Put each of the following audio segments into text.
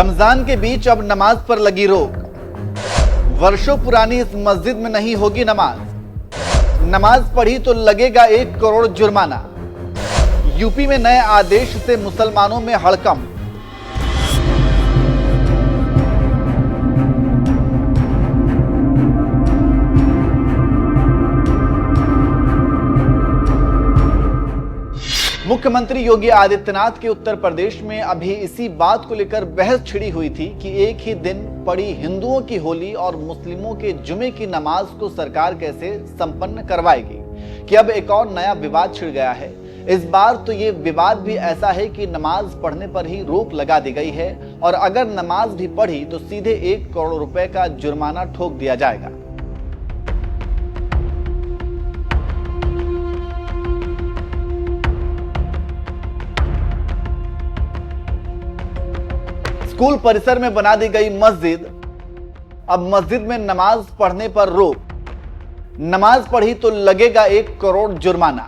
रमजान के बीच अब नमाज पर लगी रोक। वर्षों पुरानी इस मस्जिद में नहीं होगी नमाज। नमाज पढ़ी तो लगेगा 1 करोड़ जुर्माना। यूपी में नए आदेश से मुसलमानों में हड़कंप। मुख्यमंत्री योगी आदित्यनाथ के उत्तर प्रदेश में अभी इसी बात को लेकर बहस छिड़ी हुई थी कि एक ही दिन पड़ी हिंदुओं की होली और मुस्लिमों के जुमे की नमाज को सरकार कैसे संपन्न करवाएगी कि अब एक और नया विवाद छिड़ गया है। इस बार तो ये विवाद भी ऐसा है कि नमाज पढ़ने पर ही रोक लगा दी गई है और अगर नमाज भी पढ़ी तो सीधे 1 करोड़ रुपए का जुर्माना ठोक दिया जाएगा। स्कूल परिसर में बना दी गई मस्जिद, अब मस्जिद में नमाज पढ़ने पर रोक। नमाज पढ़ी तो लगेगा 1 करोड़ जुर्माना।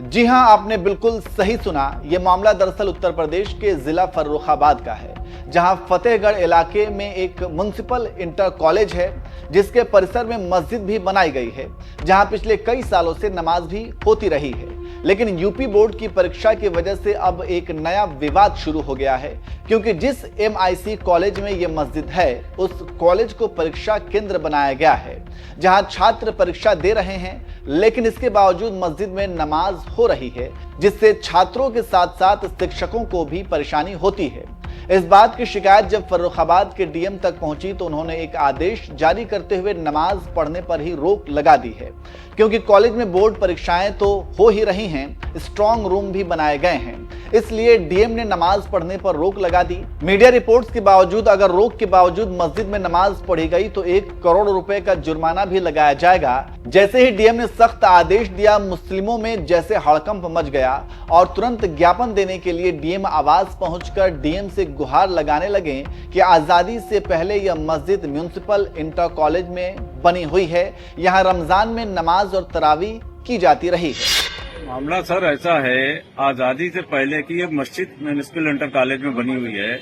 जी हां, आपने बिल्कुल सही सुना। यह मामला दरअसल उत्तर प्रदेश के जिला फर्रुखाबाद का है, जहां फतेहगढ़ इलाके में एक म्युनिसिपल इंटर कॉलेज है जिसके परिसर में मस्जिद भी बनाई गई है, जहां पिछले कई सालों से नमाज भी होती रही है। लेकिन यूपी बोर्ड की परीक्षा की वजह से अब एक नया विवाद शुरू हो गया है, क्योंकि जिस MIC कॉलेज में यह मस्जिद है उस कॉलेज को परीक्षा केंद्र बनाया गया है, जहां छात्र परीक्षा दे रहे हैं, लेकिन इसके बावजूद मस्जिद में नमाज हो रही है, जिससे छात्रों के साथ साथ शिक्षकों को भी परेशानी होती है। इस बात की शिकायत जब फर्रुखाबाद के DM तक पहुंची तो उन्होंने एक आदेश जारी करते हुए नमाज पढ़ने पर ही रोक लगा दी है, क्योंकि कॉलेज में बोर्ड परीक्षाएं तो हो ही रही हैं, स्ट्रांग रूम भी बनाए गए हैं, इसलिए DM ने नमाज पढ़ने पर रोक लगा दी। मीडिया रिपोर्ट्स के बावजूद अगर रोक के बावजूद मस्जिद में नमाज पढ़ी गई तो 1 करोड़ रुपए का जुर्माना भी लगाया जाएगा। जैसे ही DM ने सख्त आदेश दिया, मुस्लिमों में जैसे हड़कंप मच गया और तुरंत ज्ञापन देने के लिए DM आवास पहुंचकर DM से गुहार लगाने लगे कि आजादी से पहले यह मस्जिद म्युनिसिपल इंटर कॉलेज में बनी हुई है, यहाँ रमजान में नमाज और तरावी की जाती रही है। मामला सर ऐसा है, आजादी से पहले की एक मस्जिद म्युनिसिपल इंटर कॉलेज में बनी हुई है,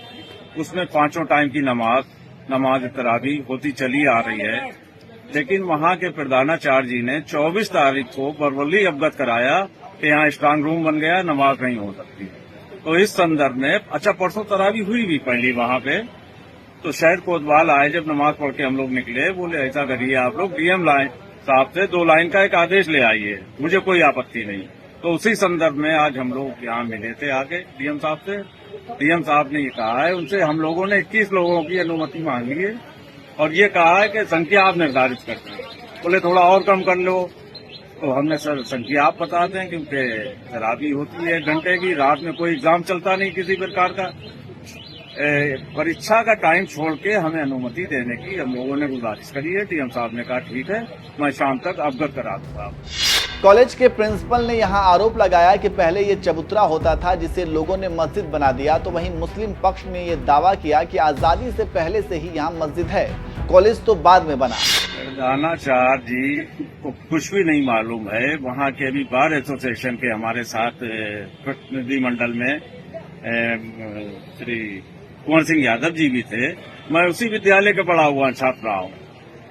उसमें 5 टाइम की नमाज तरावी होती चली आ रही है। लेकिन वहाँ के प्रधानाचार्य जी ने 24 तारीख को बरवली अवगत कराया कि यहाँ स्ट्रांग रूम बन गया, नमाज नहीं हो सकती। तो इस संदर्भ में परसों तरावी हुई भी पहली वहाँ पे, तो शहर कोतवाल आए, जब नमाज पढ़ के हम लोग निकले, बोले ऐसा करिए आप लोग DM साहब से 2 लाइन का एक आदेश ले आइए, मुझे कोई आपत्ति नहीं। तो उसी संदर्भ में आज हम लोग यहाँ मिले थे आके DM साहब से। DM साहब ने ये कहा है, उनसे हम लोगों ने 21 लोगों की अनुमति मांगी है और ये कहा है कि संख्या आप निर्धारित करते हैं। बोले थोड़ा और कम कर लो, तो हमने सर संख्या आप बताते हैं, क्योंकि शराबी होती है 1 घंटे की, रात में कोई एग्जाम चलता नहीं किसी प्रकार का। परीक्षा का टाइम छोड़ के हमें अनुमति देने की हम लोगों ने गुजारिश करी है। DM साहब ने कहा ठीक है, मैं शाम तक अवगत करा दूंगा। कॉलेज के प्रिंसिपल ने यहां आरोप लगाया कि पहले ये चबूतरा होता था जिसे लोगों ने मस्जिद बना दिया, तो वहीं मुस्लिम पक्ष ने ये दावा किया कि आजादी से पहले से ही यहाँ मस्जिद है, कॉलेज तो बाद में बना। प्रधानाचार्य जी को कुछ भी नहीं मालूम है। वहाँ के भी बार एसोसिएशन के हमारे साथ प्रतिनिधिमंडल में श्री कुंवर सिंह यादव जी भी थे। मैं उसी विद्यालय का पढ़ा हुआ छात्र रहा हूँ।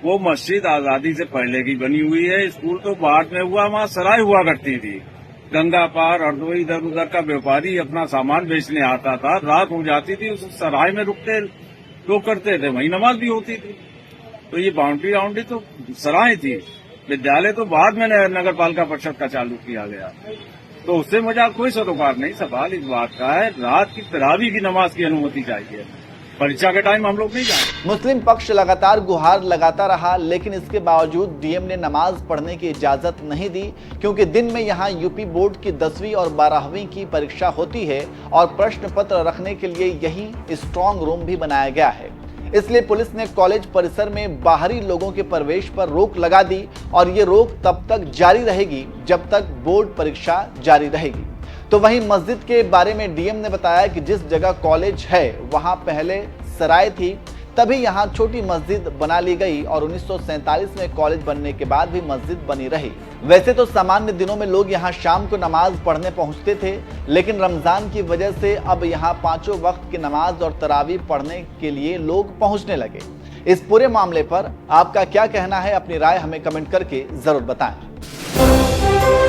वो मस्जिद आजादी से पहले की बनी हुई है। स्कूल तो बाद में हुआ, वहाँ सराय हुआ करती थी। गंगा पार और दो इधर उधर का व्यापारी अपना सामान बेचने आता था, रात हो जाती थी, उस सराय में रुकते लोग करते थे, वहीं नमाज भी होती थी। तो ये बाउंड्री तो सराय थी। विद्यालय तो बाद में नगर पालिका परिषद का चालू किया गया, तो उससे मुझे कोई सरोकार नहीं। सवाल इस बात का है, रात की तरावी की नमाज की अनुमति चाहिए, परीक्षा के टाइम हम लोग नहीं जाए। मुस्लिम पक्ष लगातार गुहार लगाता रहा, लेकिन इसके बावजूद DM ने नमाज पढ़ने की इजाजत नहीं दी, क्योंकि दिन में यहाँ यूपी बोर्ड की 10वीं और 12वीं की परीक्षा होती है और प्रश्न पत्र रखने के लिए यही स्ट्रांग रूम भी बनाया गया है। इसलिए पुलिस ने कॉलेज परिसर में बाहरी लोगों के प्रवेश पर रोक लगा दी और ये रोक तब तक जारी रहेगी जब तक बोर्ड परीक्षा जारी रहेगी। तो वहीं मस्जिद के बारे में DM ने बताया कि जिस जगह कॉलेज है वहां पहले सराय थी, तभी यहाँ छोटी मस्जिद बना ली गई और 1947 में कॉलेज बनने के बाद भी मस्जिद बनी रही। वैसे तो सामान्य दिनों में लोग यहाँ शाम को नमाज पढ़ने पहुँचते थे, लेकिन रमजान की वजह से अब यहाँ पांचों वक्त की नमाज और तरावीह पढ़ने के लिए लोग पहुँचने लगे। इस पूरे मामले पर आपका क्या कहना है? अपनी राय हमें कमेंट करके जरूर बताएं।